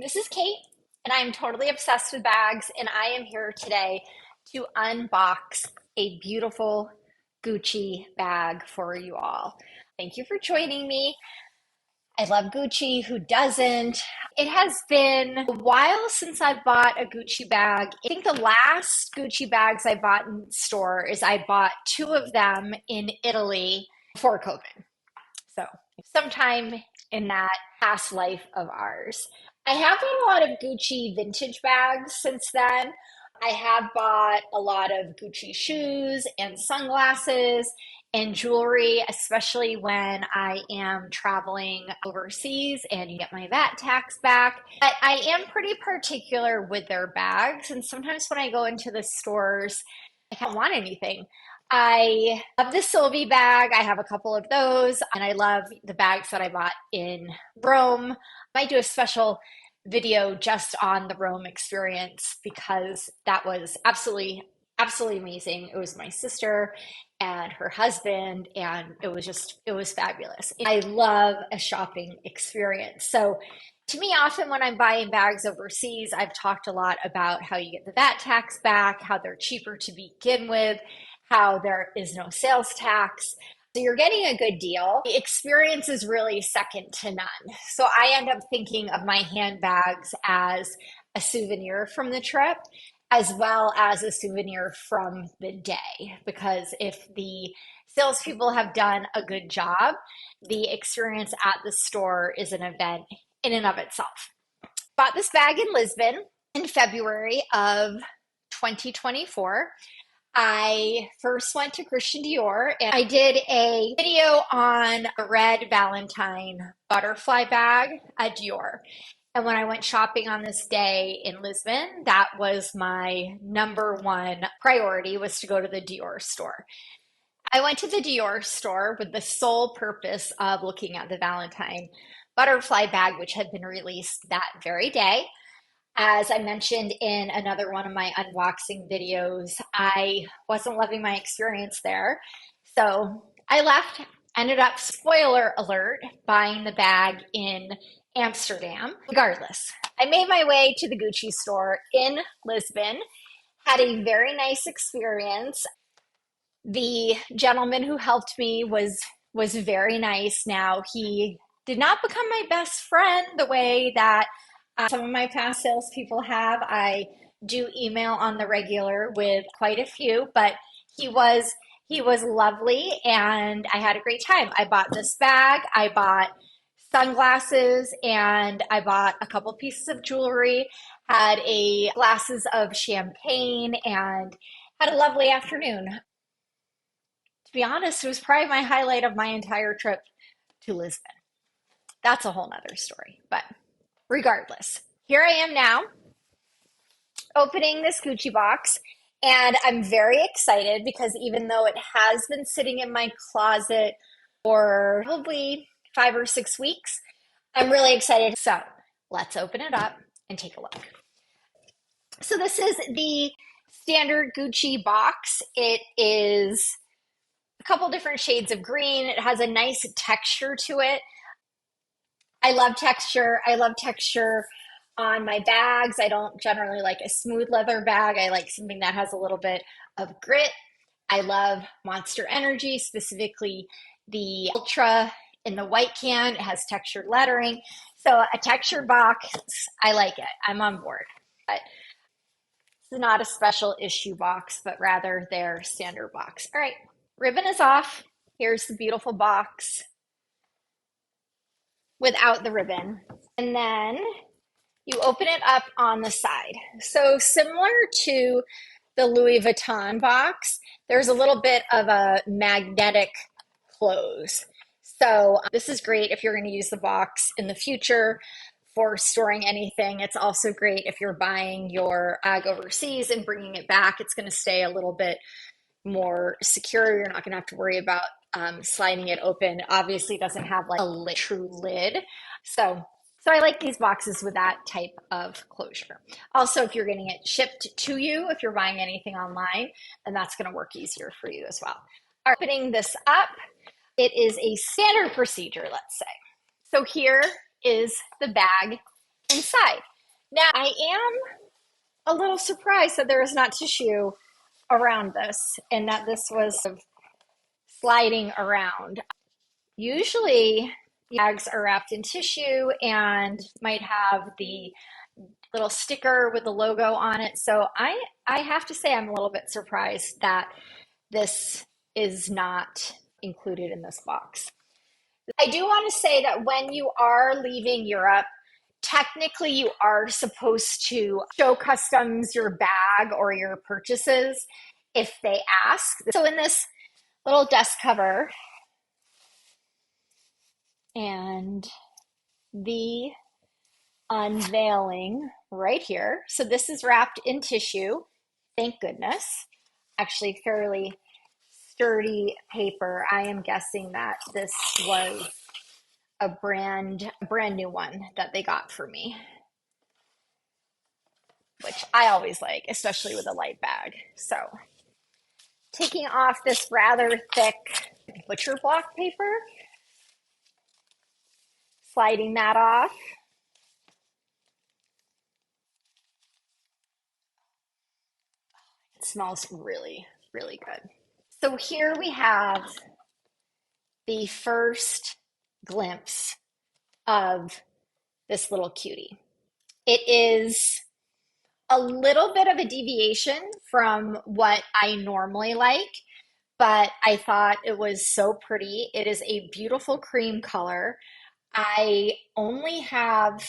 This is Kate, and I'm totally obsessed with bags, and I am here today to unbox a beautiful Gucci bag for you all. Thank you for joining me. I love Gucci. Who doesn't? It has been a while since I bought a Gucci bag. I think the last Gucci bags I bought in store is I bought two of them in Italy before COVID. So sometime in that past life of ours. I have bought a lot of Gucci vintage bags since then. I have bought a lot of Gucci shoes and sunglasses and jewelry, especially when I am traveling overseas and you get my VAT tax back. But I am pretty particular with their bags. And sometimes when I go into the stores, I don't want anything. I love the Sylvie bag. I have a couple of those, and I love the bags that I bought in Rome. I might do a special video just on the Rome experience because that was absolutely amazing. It was my sister and her husband, and it was fabulous. I love a shopping experience. So to me, often when I'm buying bags overseas, I've talked a lot about how you get the VAT tax back, how they're cheaper to begin with, how there is no sales tax. So you're getting a good deal. The experience is really second to none. So I end up thinking of my handbags as a souvenir from the trip, as well as a souvenir from the day. Because if the salespeople have done a good job, the experience at the store is an event in and of itself. Bought this bag in Lisbon in February of 2024. I first went to Christian Dior and I did a video on a red Valentine butterfly bag at Dior. And when I went shopping on this day in Lisbon, that was my number one priority, was to go to the Dior store. I went to the Dior store with the sole purpose of looking at the Valentine butterfly bag, which had been released that very day. As I mentioned in another one of my unboxing videos, I wasn't loving my experience there. So I left, ended up, spoiler alert, buying the bag in Amsterdam. Regardless, I made my way to the Gucci store in Lisbon, had a very nice experience. The gentleman who helped me was very nice. Now, he did not become my best friend the way that some of my past salespeople have. I do email on the regular with quite a few, but he was lovely and I had a great time. I bought this bag, I bought sunglasses, and I bought a couple pieces of jewelry, had a glasses of champagne, and had a lovely afternoon. To be honest, it was probably my highlight of my entire trip to Lisbon. That's a whole nother story, but regardless, here I am now opening this Gucci box, and I'm very excited because even though it has been sitting in my closet for probably 5 or 6 weeks, I'm really excited. So let's open it up and take a look. So this is the standard Gucci box. It is a couple different shades of green. It has a nice texture to it. I love texture. I love texture on my bags. I don't generally like a smooth leather bag. I like something that has a little bit of grit. I love Monster Energy, specifically the Ultra in the white can. It has textured lettering. So a textured box, I like it. I'm on board. But it's not a special issue box, but rather their standard box. All right, ribbon is off. Here's the beautiful box without the ribbon. And then you open it up on the side. So similar to the Louis Vuitton box, there's a little bit of a magnetic close. So this is great if you're going to use the box in the future for storing anything. It's also great if you're buying your bag overseas and bringing it back. It's going to stay a little bit more secure. You're not going to have to worry about sliding it open. Obviously, it doesn't have like a true lid. So I like these boxes with that type of closure. Also, if you're getting it shipped to you, if you're buying anything online, then that's going to work easier for you as well. All right, opening this up, it is a standard procedure, let's say. So here is the bag inside. Now, I am a little surprised that there is not tissue around this and that this was sliding around. Usually, bags are wrapped in tissue and might have the little sticker with the logo on it. So I have to say I'm a little bit surprised that this is not included in this box. I do want to say that when you are leaving Europe, technically you are supposed to show customs your bag or your purchases if they ask. So in this little desk cover and the unveiling right here. So this is wrapped in tissue, thank goodness. Actually fairly sturdy paper. I am guessing that this was a brand new one that they got for me, which I always like, especially with a light bag. So taking off this rather thick butcher block paper, sliding that off. It smells really, really good. So here we have the first glimpse of this little cutie. It is a little bit of a deviation from what I normally like, but I thought it was so pretty. It is a beautiful cream color. I only have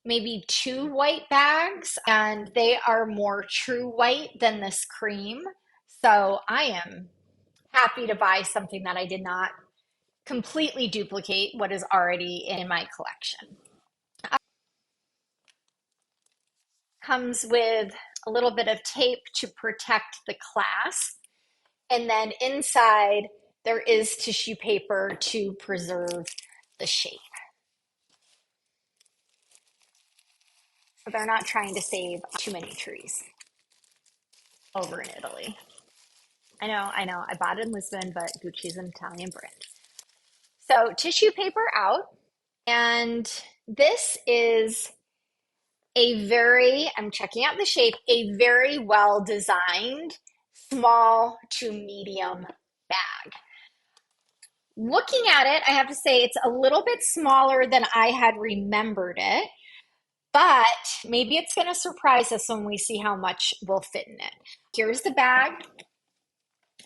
maybe two white bags, and they are more true white than this cream. So I am happy to buy something that I did not completely duplicate what is already in my collection. Comes with a little bit of tape to protect the clasp. And then inside, there is tissue paper to preserve the shape. So they're not trying to save too many trees over in Italy. I know. I bought it in Lisbon, but Gucci's an Italian brand. So tissue paper out. And this is I'm checking out the shape, a very well designed small to medium bag. Looking at it, I have to say it's a little bit smaller than I had remembered it, but maybe it's going to surprise us when we see how much will fit in it. Here's the bag.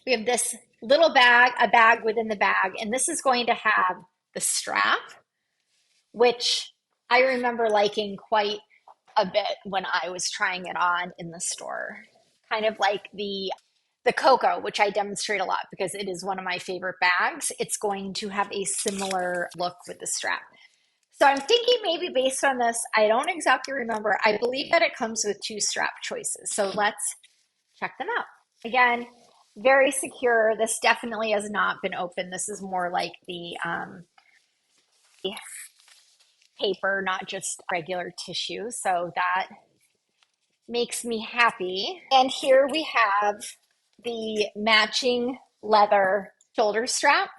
We have this little bag, a bag within the bag, and this is going to have the strap, which I remember liking quite a bit when I was trying it on in the store. Kind of like the Coco, which I demonstrate a lot because it is one of my favorite bags. It's going to have a similar look with the strap. So I'm thinking maybe based on this, I don't exactly remember. I believe that it comes with two strap choices. So let's check them out. Again, very secure. This definitely has not been opened. This is more like the paper, not just regular tissue. So that makes me happy. And here we have the matching leather shoulder strap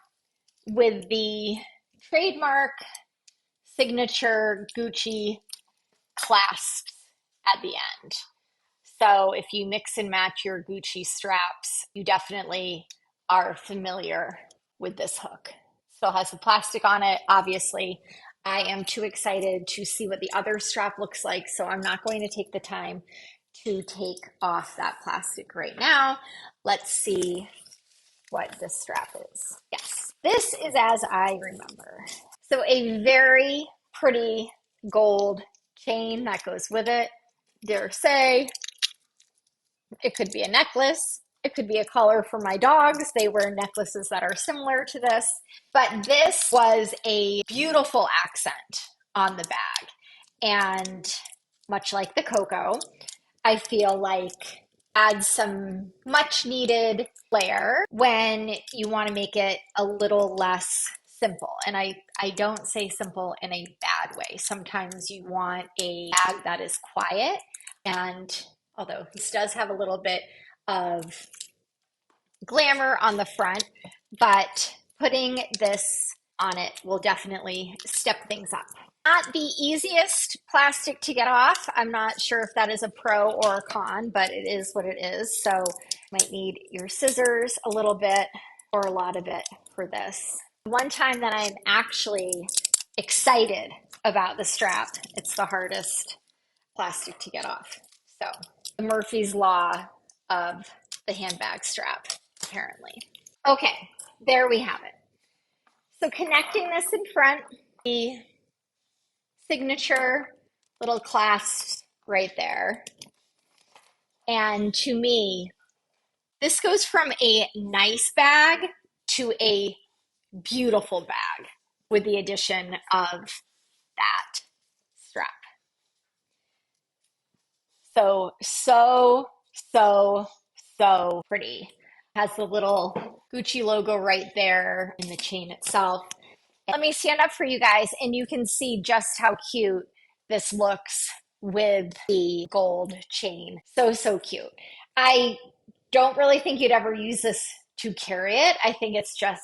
with the trademark signature Gucci clasps at the end. So if you mix and match your Gucci straps, you definitely are familiar with this hook. Still has the plastic on it, obviously. I am too excited to see what the other strap looks like, so I'm not going to take the time to take off that plastic right now. Let's see what this strap is. Yes, this is as I remember. So a very pretty gold chain that goes with it. Dare say, it could be a necklace. It could be a collar for my dogs. They wear necklaces that are similar to this. But this was a beautiful accent on the bag. And much like the Coco, I feel like adds some much needed flair when you want to make it a little less simple. And I don't say simple in a bad way. Sometimes you want a bag that is quiet. And although this does have a little bit of glamour on the front, but putting this on it will definitely step things up. Not the easiest plastic to get off. I'm not sure if that is a pro or a con, but it is what it is. So you might need your scissors a little bit or a lot of it for this. One time that I'm actually excited about the strap, it's the hardest plastic to get off. So the Murphy's Law of the handbag strap, apparently. Okay, there we have it. So connecting this in front, the signature little clasp right there. And to me, this goes from a nice bag to a beautiful bag with the addition of that strap. So pretty. Has the little Gucci logo right there in the chain itself. Let me stand up for you guys and you can see just how cute this looks with the gold chain. So cute. I don't really think you'd ever use this to carry it. I think it's just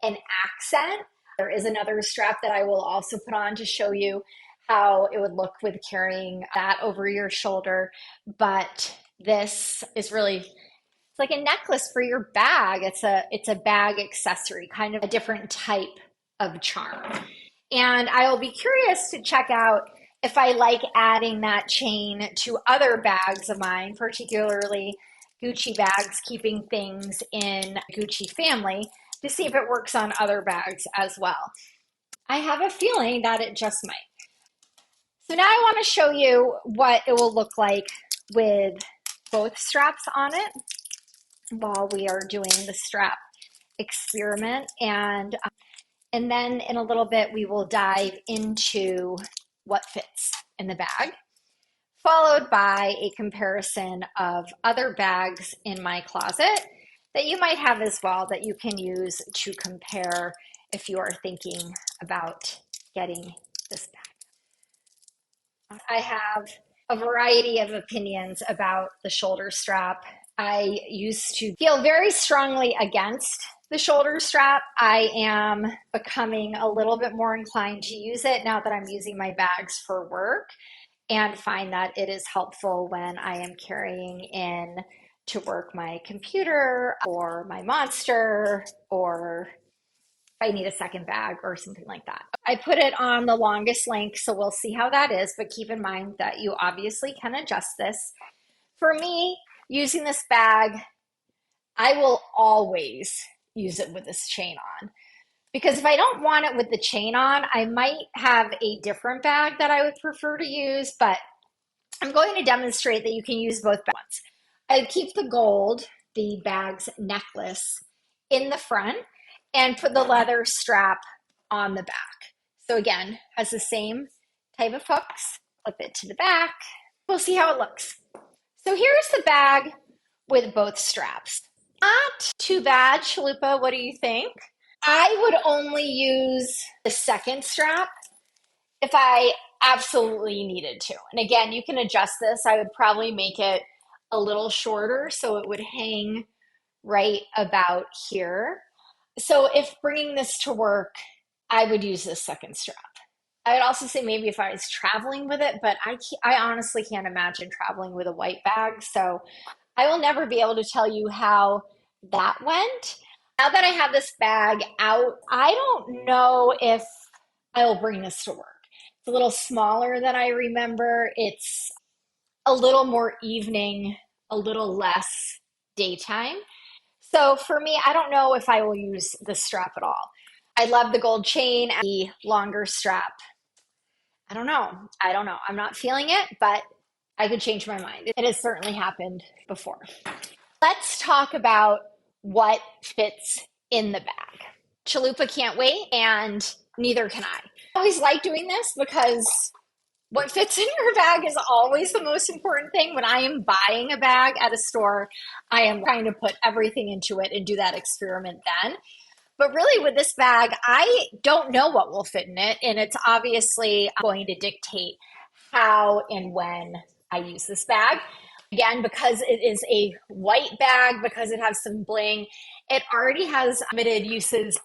an accent. There is another strap that I will also put on to show you how it would look with carrying that over your shoulder. But this is really, it's like a necklace for your bag. It's a bag accessory, kind of a different type of charm. And I will be curious to check out if I like adding that chain to other bags of mine, particularly Gucci bags, keeping things in Gucci family, to see if it works on other bags as well. I have a feeling that it just might. So now I want to show you what it will look like with both straps on it while we are doing the strap experiment. And then in a little bit, we will dive into what fits in the bag, followed by a comparison of other bags in my closet that you might have as well that you can use to compare if you are thinking about getting this bag. I have a variety of opinions about the shoulder strap. I used to feel very strongly against the shoulder strap. I am becoming a little bit more inclined to use it now that I'm using my bags for work, and find that it is helpful when I am carrying in to work my computer or my monster, or if I need a second bag or something like that. I put it on the longest length, so we'll see how that is, but keep in mind that you obviously can adjust this. For me, using this bag, I will always use it with this chain on. Because if I don't want it with the chain on, I might have a different bag that I would prefer to use, but I'm going to demonstrate that you can use both bags. I keep the gold, the bag's necklace, in the front and put the leather strap on the back. So again, has the same type of hooks. Flip it to the back. We'll see how it looks. So here's the bag with both straps. Not too bad, Chalupa. What do you think? I would only use the second strap if I absolutely needed to. And again, you can adjust this. I would probably make it a little shorter so it would hang right about here. So if bringing this to work, I would use this second strap. I would also say maybe if I was traveling with it, but I honestly can't imagine traveling with a white bag. So I will never be able to tell you how that went. Now that I have this bag out, I don't know if I will bring this to work. It's a little smaller than I remember. It's a little more evening, a little less daytime. So for me, I don't know if I will use the strap at all. I love the gold chain, the longer strap. I don't know. I'm not feeling it, but I could change my mind. It has certainly happened before. Let's talk about what fits in the bag. Chalupa can't wait, and neither can I. I always like doing this because what fits in your bag is always the most important thing. When I am buying a bag at a store, I am trying to put everything into it and do that experiment then. But really with this bag, I don't know what will fit in it, and it's obviously going to dictate how and when I use this bag. Again, because it is a white bag, because it has some bling, it already has limited uses.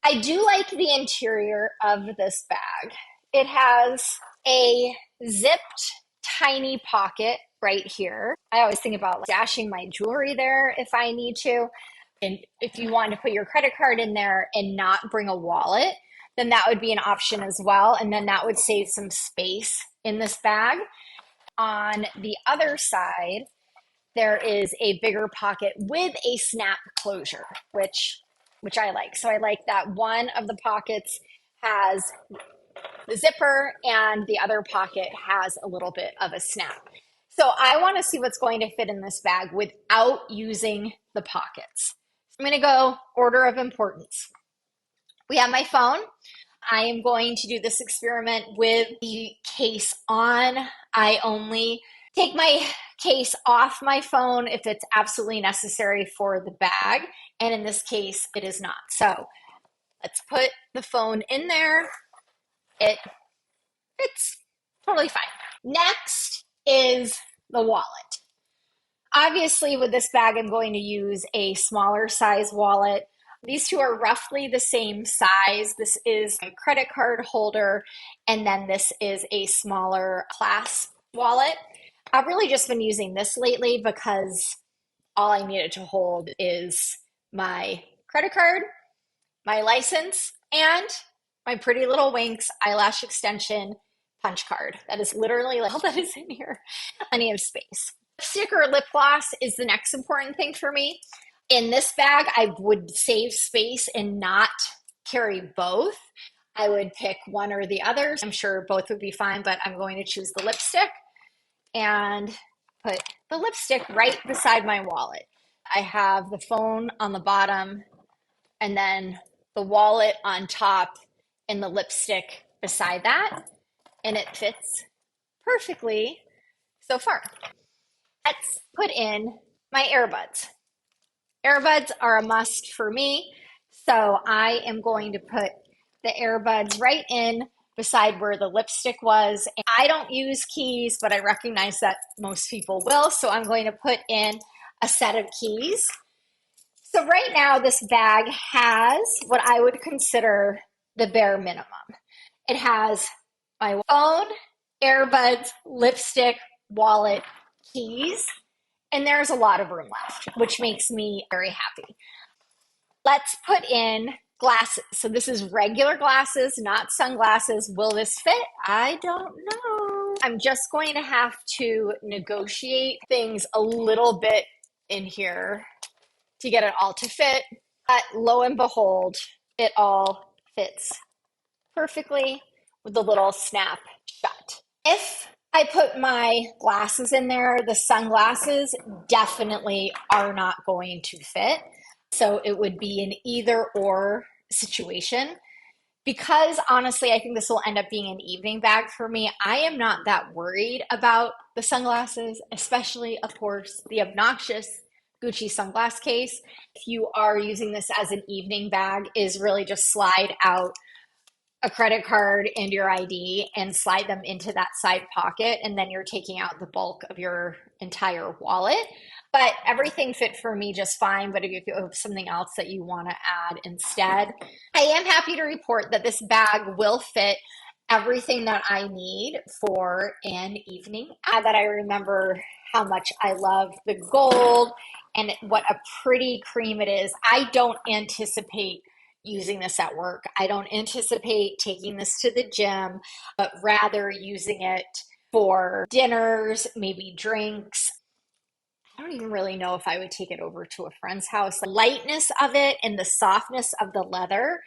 I do like the interior of this bag. It has a zipped tiny pocket right here. I always think about stashing my jewelry there if I need to. And if you want to put your credit card in there and not bring a wallet, then that would be an option as well. And then that would save some space in this bag. On the other side, there is a bigger pocket with a snap closure, which I like. So I like that one of the pockets has the zipper and the other pocket has a little bit of a snap. So I want to see what's going to fit in this bag without using the pockets. I'm going to go order of importance. We have my phone. I am going to do this experiment with the case on. I only take my case off my phone if it's absolutely necessary for the bag. And in this case, it is not. So let's put the phone in there. It's totally fine. Next is the wallet. Obviously, with this bag, I'm going to use a smaller size wallet. These two are roughly the same size. This is a credit card holder, and then this is a smaller clasp wallet. I've really just been using this lately because all I needed to hold is my credit card, my license, and my Pretty Little Winks eyelash extension punch card. That is literally all that is in here. Plenty of space. Lipstick or lip gloss is the next important thing for me. In this bag, I would save space and not carry both. I would pick one or the other. I'm sure both would be fine, but I'm going to choose the lipstick and put the lipstick right beside my wallet. I have the phone on the bottom and then the wallet on top and the lipstick beside that. And it fits perfectly so far. Let's put in my earbuds. Earbuds are a must for me, so I am going to put the earbuds right in beside where the lipstick was. I don't use keys, but I recognize that most people will, so I'm going to put in a set of keys. So right now, this bag has what I would consider the bare minimum. It has my phone, earbuds, lipstick, wallet, keys, and there's a lot of room left, which makes me very happy. Let's put in glasses. So this is regular glasses, not sunglasses. Will this fit? I don't know. I'm just going to have to negotiate things a little bit in here to get it all to fit. But lo and behold, it all fits perfectly with the little snap shut. If I put my glasses in there, the sunglasses definitely are not going to fit. So it would be an either or situation. Because honestly, I think this will end up being an evening bag for me. I am not that worried about the sunglasses, especially, of course, the obnoxious Gucci sunglass case. If you are using this as an evening bag, is really just slide out a credit card and your ID and slide them into that side pocket, and then you're taking out the bulk of your entire wallet. But everything fit for me just fine. But if you have something else that you want to add instead, I am happy to report that this bag will fit everything that I need for an evening. That I remember how much I love the gold and what a pretty cream it is. I don't anticipate using this at work. I don't anticipate taking this to the gym, but rather using it for dinners, maybe drinks. I don't even really know if I would take it over to a friend's house. The lightness of it and the softness of the leather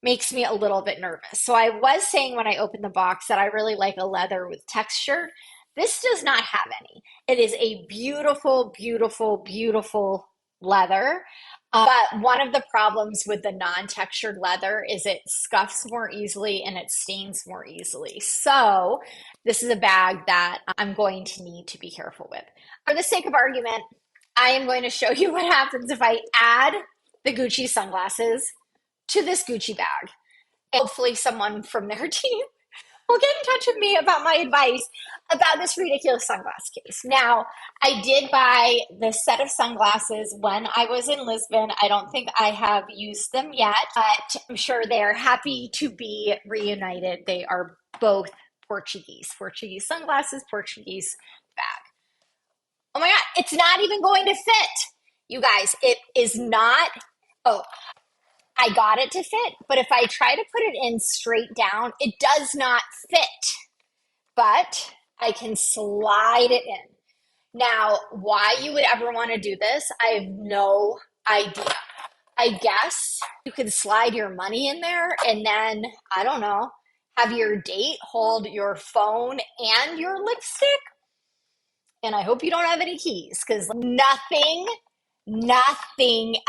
makes me a little bit nervous. So I was saying when I opened the box that I really like a leather with texture. This does not have any. It is a beautiful, beautiful, beautiful leather. But one of the problems with the non-textured leather is it scuffs more easily and it stains more easily. So this is a bag that I'm going to need to be careful with. For the sake of argument, I am going to show you what happens if I add the Gucci sunglasses to this Gucci bag. And hopefully someone from their team will get in touch with me about my advice about this ridiculous sunglass case. Now, I did buy this set of sunglasses when I was in Lisbon. I don't think I have used them yet, but I'm sure they're happy to be reunited. They are both Portuguese sunglasses, Portuguese bag. Oh my God, it's not even going to fit. You guys, it is not. Oh, I got it to fit, but if I try to put it in straight down, it does not fit. But I can slide it in. Now, why you would ever want to do this, I have no idea. I guess you could slide your money in there and then, I don't know, have your date hold your phone and your lipstick. And I hope you don't have any keys because nothing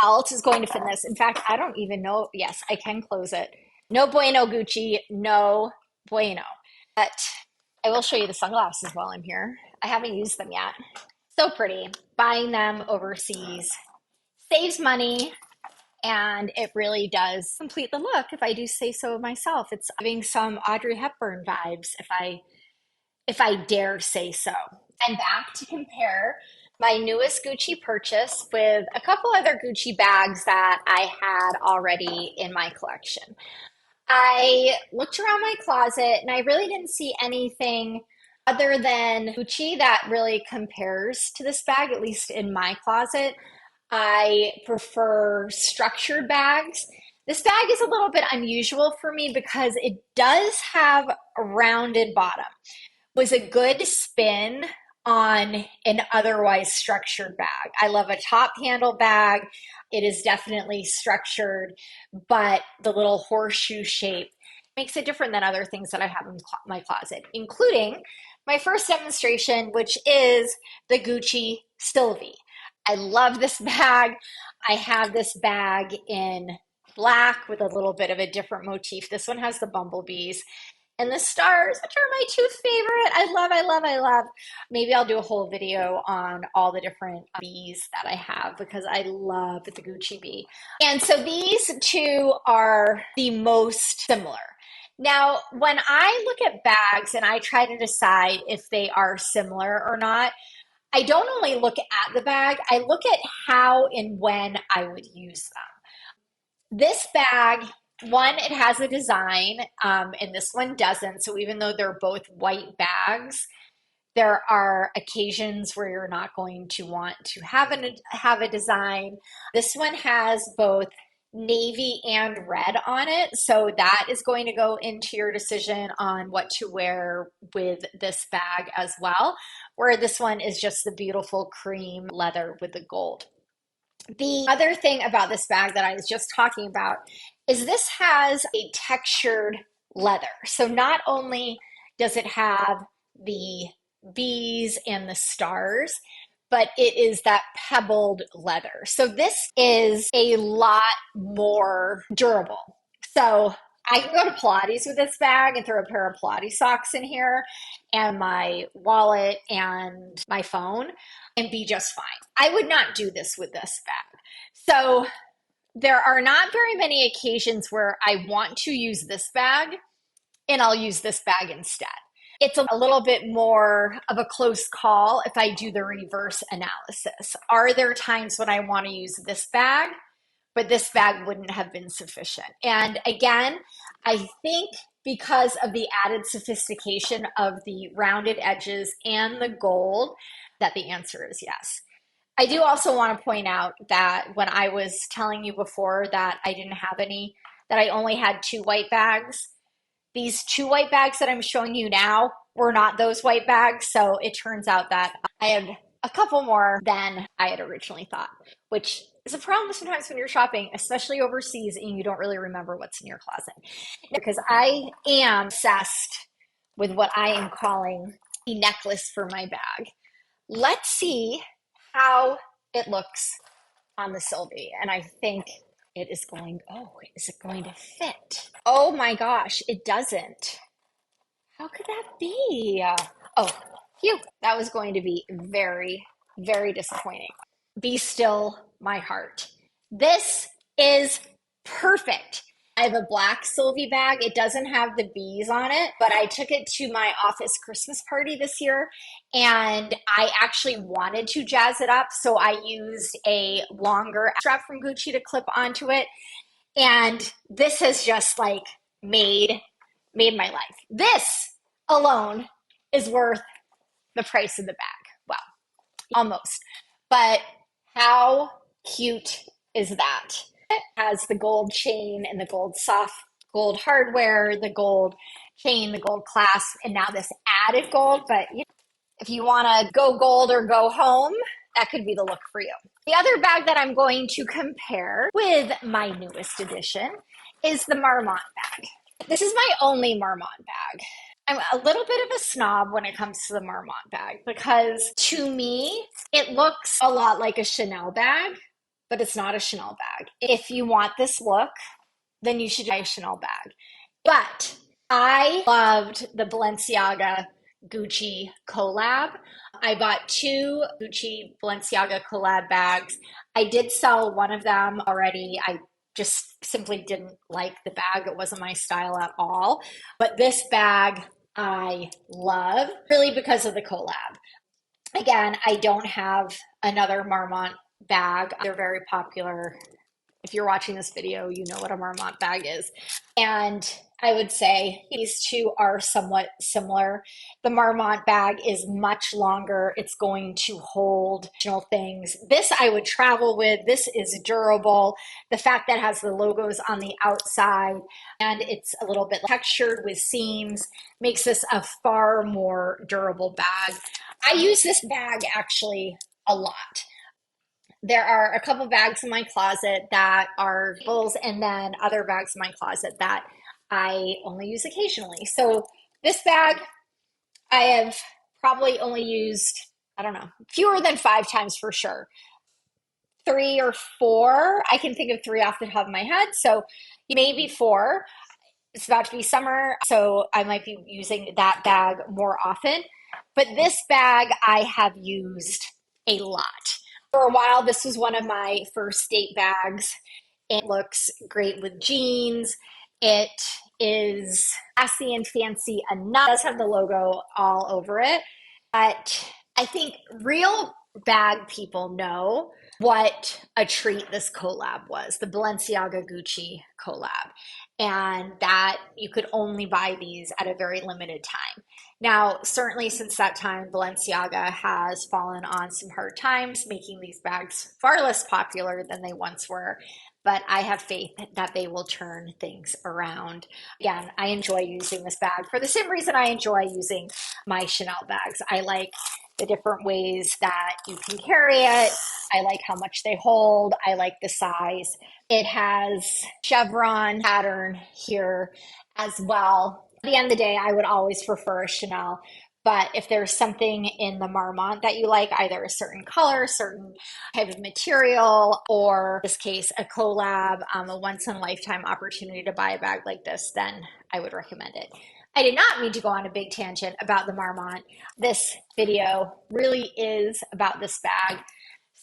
else is going to fit in this. In fact, I don't even know. Yes, I can close it. No bueno, Gucci. No bueno. But I will show you the sunglasses while I'm here. I haven't used them yet. So pretty. Buying them overseas saves money, and it really does complete the look, if I do say so myself. It's giving some Audrey Hepburn vibes, if I dare say so. I'm back to compare my newest Gucci purchase with a couple other Gucci bags that I had already in my collection. I looked around my closet and I really didn't see anything other than Gucci that really compares to this bag, at least in my closet. I prefer structured bags. This bag is a little bit unusual for me because it does have a rounded bottom. Was a good spin on an otherwise structured bag. I love a top handle bag. It is definitely structured, but the little horseshoe shape makes it different than other things that I have in my closet, including my first demonstration, which is the Gucci Sylvie. I love this bag. I have this bag in black with a little bit of a different motif. This one has the bumblebees and the stars, which are my two favorite. I love. Maybe I'll do a whole video on all the different bees that I have because I love the Gucci bee. And so these two are the most similar. Now, when I look at bags and I try to decide if they are similar or not, I don't only look at the bag, I look at how and when I would use them. This bag, one, it has a design, and this one doesn't. So even though they're both white bags, there are occasions where you're not going to want to have a design. This one has both navy and red on it, so that is going to go into your decision on what to wear with this bag as well, where this one is just the beautiful cream leather with the gold. The other thing about this bag that I was just talking about is this has a textured leather. So not only does it have the bees and the stars, but it is that pebbled leather. So this is a lot more durable. So I can go to Pilates with this bag and throw a pair of Pilates socks in here and my wallet and my phone and be just fine. I would not do this with this bag. So there are not very many occasions where I want to use this bag and I'll use this bag instead. It's a little bit more of a close call if I do the reverse analysis. Are there times when I want to use this bag, but this bag wouldn't have been sufficient? And again, I think because of the added sophistication of the rounded edges and the gold, that the answer is yes. I do also want to point out that when I was telling you before that I didn't have any, that I only had 2 white bags, these 2 white bags that I'm showing you now were not those white bags. So it turns out that I had a couple more than I had originally thought, which is a problem sometimes when you're shopping, especially overseas, and you don't really remember what's in your closet. Because I am obsessed with what I am calling a necklace for my bag. Let's see how it looks on the Sylvie. And I think it is going, oh, is it going to fit? Oh my gosh, it doesn't. How could that be? Oh, phew, that was going to be very, very disappointing. Be still, my heart. This is perfect. I have a black Sylvie bag. It doesn't have the bees on it, but I took it to my office Christmas party this year, and I actually wanted to jazz it up, so I used a longer strap from Gucci to clip onto it, and this has just like made made my life. This alone is worth the price of the bag. Well, almost. But how cute is that? It has the gold chain and the gold soft gold hardware, the gold chain, the gold clasp, and now this added gold. But if you want to go gold or go home, that could be the look for you. The other bag that I'm going to compare with my newest addition is the Marmont bag. This is my only Marmont bag. I'm a little bit of a snob when it comes to the Marmont bag because to me, it looks a lot like a Chanel bag, but it's not a Chanel bag. If you want this look, then you should buy a Chanel bag. But I loved the Balenciaga Gucci collab. I bought two Gucci Balenciaga collab bags. I did sell one of them already. I just simply didn't like the bag. It wasn't my style at all. But this bag I love really because of the collab. Again, I don't have another Marmont bag. They're very popular. If you're watching this video, you know what a Marmont bag is. And I would say these two are somewhat similar. The Marmont bag is much longer. It's going to hold additional things. This I would travel with. This is durable. The fact that it has the logos on the outside and it's a little bit textured with seams makes this a far more durable bag. I use this bag actually a lot. There are a couple bags in my closet that are bulls, and then other bags in my closet that I only use occasionally. So this bag I have probably only used, I don't know, fewer than 5 times for sure. 3 or 4. I can think of 3 off the top of my head. So maybe 4. It's about to be summer, so I might be using that bag more often. But this bag I have used a lot. For a while, this was one of my first date bags. It looks great with jeans. It is classy and fancy enough. It does have the logo all over it. But I think real bag people know what a treat this collab was, the Balenciaga Gucci collab, and that you could only buy these at a very limited time. Now, certainly since that time, Balenciaga has fallen on some hard times, making these bags far less popular than they once were. But I have faith that they will turn things around. Again, I enjoy using this bag for the same reason I enjoy using my Chanel bags. I like the different ways that you can carry it. I like how much they hold. I like the size. It has chevron pattern here as well. At the end of the day, I would always prefer a Chanel. But if there's something in the Marmont that you like, either a certain color, certain type of material, or in this case, a collab, a once in a lifetime opportunity to buy a bag like this, then I would recommend it. I did not mean to go on a big tangent about the Marmont. This video really is about this bag.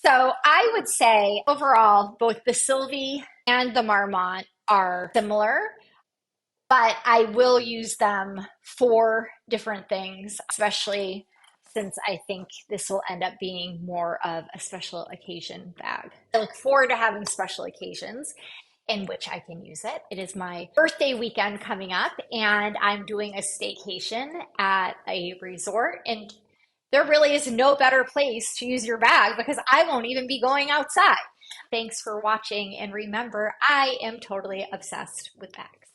So I would say overall, both the Sylvie and the Marmont are similar, but I will use them for different things, especially since I think this will end up being more of a special occasion bag. I look forward to having special occasions in which I can use it. It is my birthday weekend coming up, and I'm doing a staycation at a resort, and there really is no better place to use your bag because I won't even be going outside. Thanks for watching, and remember, I am totally obsessed with bags.